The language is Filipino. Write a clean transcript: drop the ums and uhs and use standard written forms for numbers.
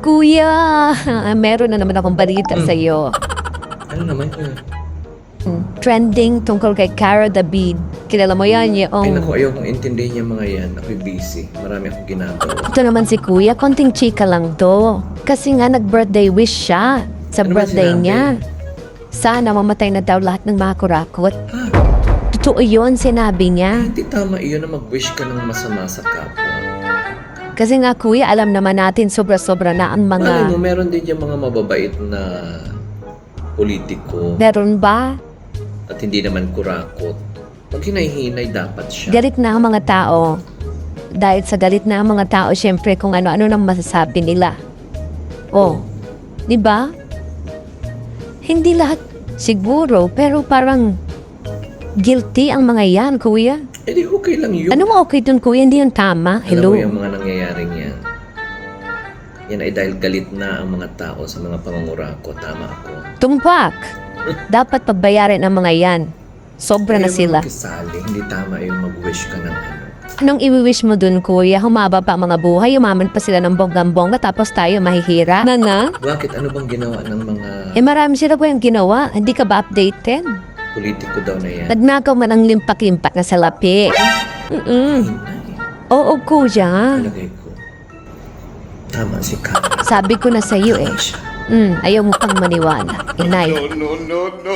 Kuya, meron na naman akong balita sa'yo. Ano naman yun? Trending tungkol kay Cara David. Kilala mo yan, Ay yung... naku, ayokong intindihin yung mga yan. Ako'y busy. Marami akong ginagawa. Ito naman si Kuya, konting chika lang to. Kasi nga nag-birthday wish siya sa Ano ba birthday sinabi? niya. Sana mamatay na daw lahat ng mga kurakot. Ha? Totoo yun, sinabi niya. Hindi tama iyon na mag-wish ka ng masama sa kapwa. Kasi nga Kuya, alam naman natin sobra-sobra na ang Malay mo, mga... meron din yung mga mababait na politiko Meron ba? at hindi naman kurakot. Pag hinay-hinay, dapat siya. Galit na ang mga tao. Dahil sa galit na ang mga tao, syempre kung ano-ano nang masasabi nila. Oh, di ba? Hindi lahat siguro, pero parang guilty ang mga yan, Kuya. Eh di okay lang yun. Ano mo okay dun, Kuya? Hindi yun tama. Hello? Alam mo yung mga nangyayaring yan. Yan ay dahil galit na ang mga tao sa mga pangungurako. Tama ako. Tumpak. Dapat pagbayarin ang mga yan. Sobra na Ayaw mo sila. makisali. Hindi tama yung mag-wish ka ng ano. Anong i-wish mo dun, Kuya? Humaba pa ang mga buhay, umaman pa sila ng bonggang-bongga, tapos tayo mahihira. Na? Bakit? Ano bang ginawa ng mga Marami sila po yung ginawa. Hindi ka ba updated? politiko daw na yan? Nagnakaw man ang limpak-limpak na salapi. Hinay. Oo, Kuya. Palagay ko. Tama si Kara. Sabi ko na sa iyo eh. Siya. Ayaw mo pang maniwala. Inay. No, no, no, no.